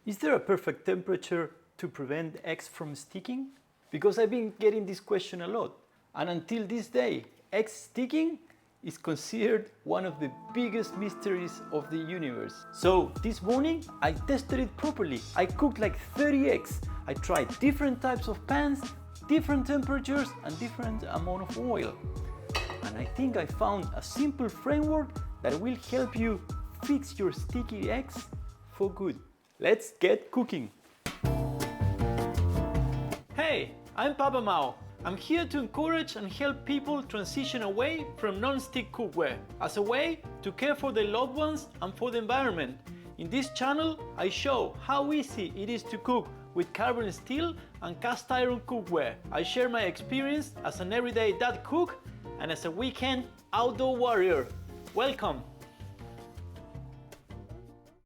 Is there a perfect temperature to prevent eggs from sticking? Because I've been getting this question a lot, and until this day, eggs sticking is considered one of the biggest mysteries of the universe. So this morning, I tested it properly. I cooked like 30 eggs. I tried different types of pans, different temperatures, and different amount of oil. And I think I found a simple framework that will help you fix your sticky eggs for good. Let's get cooking. Hey, I'm Papa Mao. I'm here to encourage and help people transition away from non-stick cookware as a way to care for their loved ones and for the environment. In this channel, I show how easy it is to cook with carbon steel and cast iron cookware. I share my experience as an everyday dad cook and as a weekend outdoor warrior. Welcome!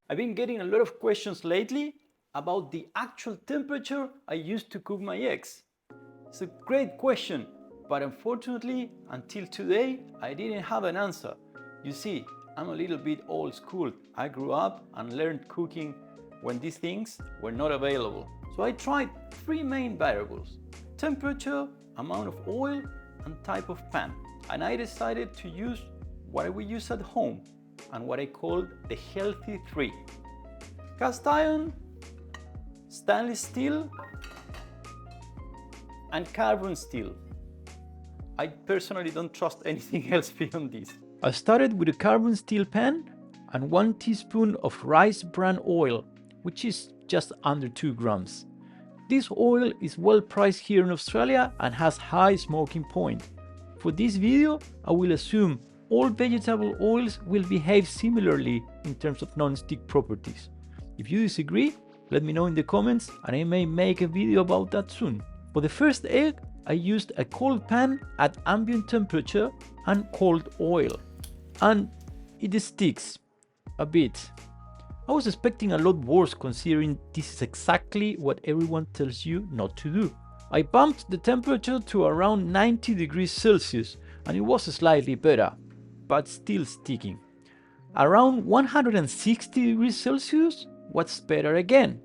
I've been getting a lot of questions lately about the actual temperature I use to cook my eggs. It's a great question, but unfortunately, until today, I didn't have an answer. You see, I'm a little bit old school. I grew up and learned cooking when these things were not available. So I tried three main variables: temperature, amount of oil, and type of pan. And I decided to use what we use at home and what I called the healthy three: cast iron, stainless steel, and carbon steel. I personally don't trust anything else beyond this. I started with a carbon steel pan and 1 teaspoon of rice bran oil, which is just under 2 grams. This oil is well priced here in Australia and has high smoking point. For this video, I will assume all vegetable oils will behave similarly in terms of non-stick properties. If you disagree, let me know in the comments and I may make a video about that soon. For the first egg, I used a cold pan at ambient temperature and cold oil. And it sticks a bit. I was expecting a lot worse considering this is exactly what everyone tells you not to do. I bumped the temperature to around 90 degrees Celsius and it was slightly better, but still sticking. Around 160 degrees Celsius was better again,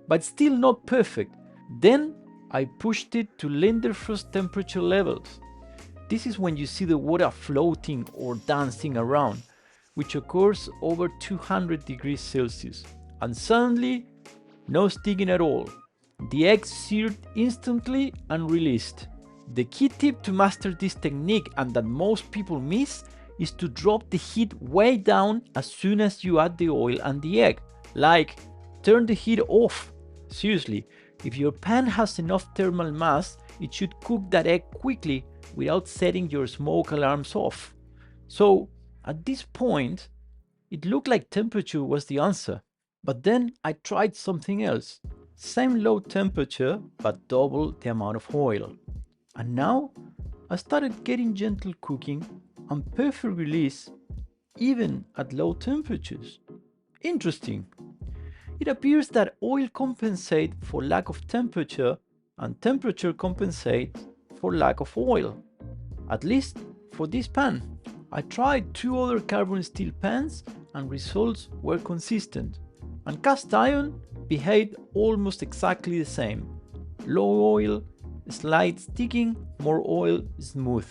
but still not perfect. Then I pushed it to Lindenfrost temperature levels. This is when you see the water floating or dancing around, which occurs over 200 degrees Celsius. And suddenly, no sticking at all. The eggs seared instantly and released. The key tip to master this technique, and that most people miss, is to drop the heat way down as soon as you add the oil and the egg. Like, turn the heat off. Seriously, if your pan has enough thermal mass, it should cook that egg quickly without setting your smoke alarms off. So, at this point, it looked like temperature was the answer. But then I tried something else. Same low temperature, but double the amount of oil. And now, I started getting gentle cooking and perfect release, even at low temperatures. Interesting. It appears that oil compensates for lack of temperature and temperature compensates for lack of oil. At least for this pan. I tried 2 other carbon steel pans and results were consistent. And cast iron behaved almost exactly the same. Low oil, slight sticking, more oil, smooth.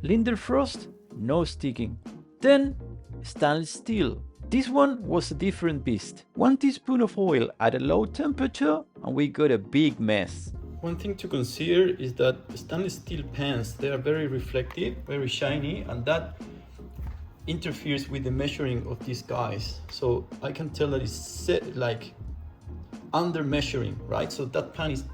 Lindenfrost, no sticking. Then stainless steel. This one was a different beast. 1 teaspoon of oil at a low temperature and we got a big mess. One thing to consider is that stainless steel pans, they are very reflective, very shiny, and that interferes with the measuring of these guys. So I can tell that it's set like under measuring, right? So that pan is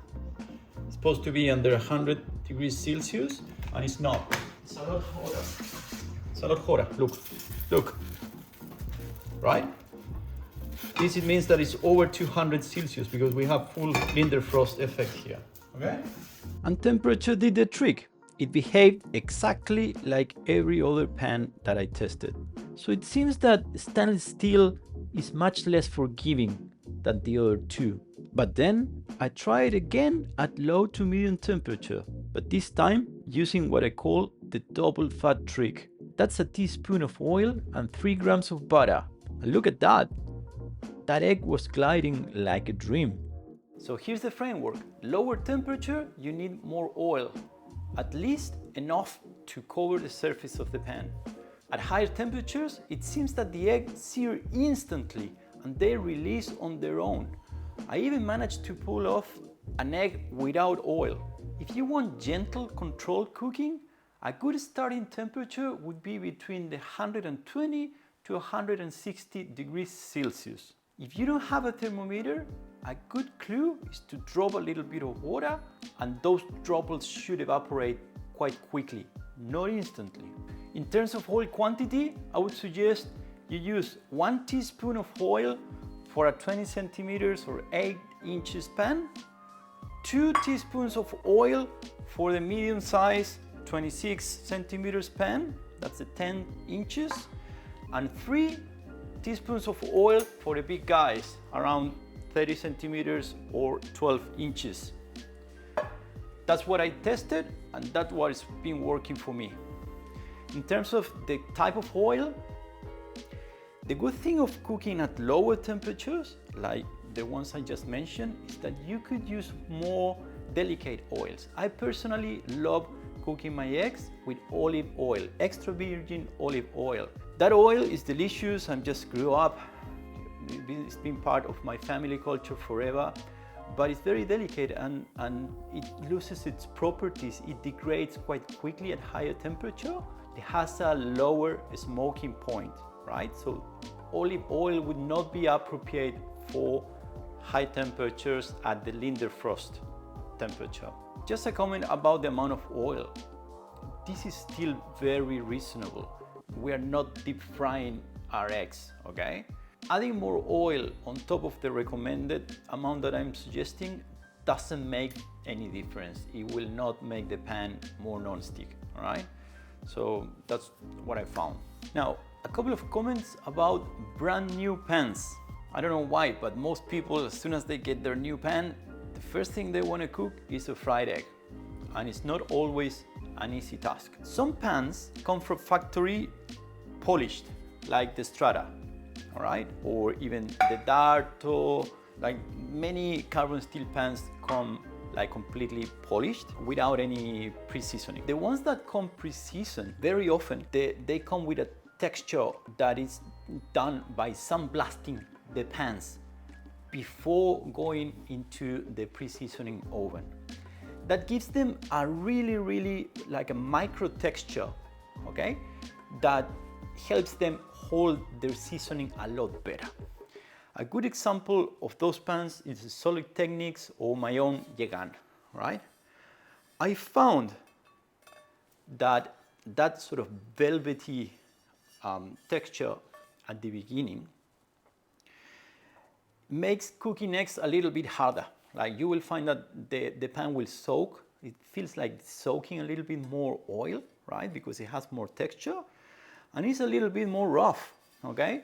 supposed to be under 100 degrees Celsius and it's not. It's a lot hotter. It's a lot hotter. Look. Right? This means that it's over 200 Celsius because we have full Lindenfrost effect here. Okay? And temperature did the trick. It behaved exactly like every other pan that I tested. So it seems that stainless steel is much less forgiving than the other two. But then I tried again at low to medium temperature, but this time using what I call the double fat trick. That's a teaspoon of oil and 3 grams of butter. And look at that. That egg was gliding like a dream. So here's the framework. Lower temperature, you need more oil, at least enough to cover the surface of the pan. At higher temperatures, it seems that the eggs sear instantly and they release on their own. I even managed to pull off an egg without oil. If you want gentle, controlled cooking, a good starting temperature would be between the 120 to 160 degrees Celsius. If you don't have a thermometer, a good clue is to drop a little bit of water and those droplets should evaporate quite quickly, not instantly. In terms of oil quantity, I would suggest you use 1 teaspoon of oil for a 20 centimeters or 8 inches pan, 2 teaspoons of oil for the medium size 26 centimeters pan, that's the 10 inches, and 3 teaspoons of oil for the big guys, around 30 centimeters or 12 inches. That's what I tested and that's what's been working for me. In terms of the type of oil, the good thing of cooking at lower temperatures, like the ones I just mentioned, is that you could use more delicate oils. I personally love cooking my eggs with olive oil, extra virgin olive oil. That oil is delicious and just grew up. It's been part of my family culture forever, but it's very delicate and it loses its properties. It degrades quite quickly at higher temperature. It has a lower smoking point, right? So olive oil would not be appropriate for high temperatures at the Lindenfrost temperature. Just a comment about the amount of oil. This is still very reasonable. We are not deep frying our eggs, okay? Adding more oil on top of the recommended amount that I'm suggesting doesn't make any difference. It will not make the pan more non-stick, all right? So that's what I found. Now, a couple of comments about brand new pans. I don't know why, but most people, as soon as they get their new pan, the first thing they want to cook is a fried egg. And it's not always an easy task. Some pans come from factory polished, like the Strata, all right? Or even the Darto, like many carbon steel pans come like completely polished without any pre-seasoning. The ones that come pre-seasoned, very often, they come with a texture that is done by sandblasting the pans before going into the pre-seasoning oven. That gives them a really like a micro texture, okay? That helps them hold their seasoning a lot better. A good example of those pans is Solid Techniques or my own Yegan, right? I found that that sort of velvety texture at the beginning makes cooking eggs a little bit harder. Like you will find that the pan will soak. It feels like soaking a little bit more oil, right? Because it has more texture and it's a little bit more rough, okay?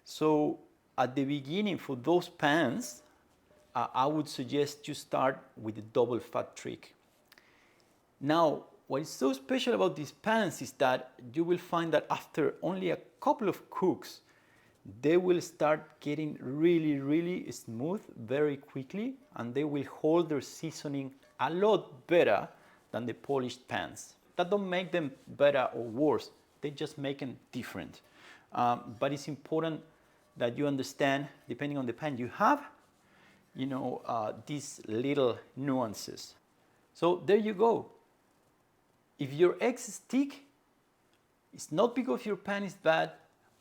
So at the beginning for those pans, I would suggest you start with the double fat trick. Now, what is so special about these pans is that you will find that after only a couple of cooks, they will start getting really smooth very quickly and they will hold their seasoning a lot better than the polished pans. That don't make them better or worse, they just make them different. But it's important that you understand, depending on the pan you have, you know, these little nuances. So there you go. If your eggs stick, it's not because your pan is bad,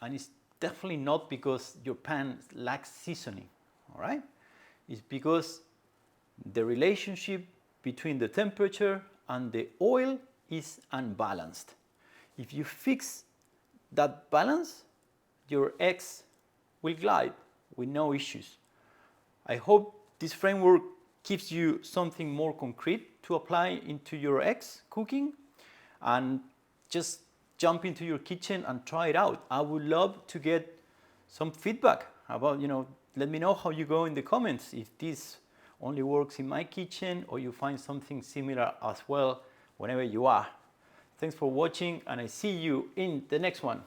and it's definitely not because your pan lacks seasoning, all right? It's because the relationship between the temperature and the oil is unbalanced. If you fix that balance, your eggs will glide with no issues. I hope this framework gives you something more concrete to apply into your eggs cooking, and just jump into your kitchen and try it out. I would love to get some feedback about, you know, let me know how you go in the comments, if this only works in my kitchen or you find something similar as well whenever you are. Thanks for watching and I see you in the next one.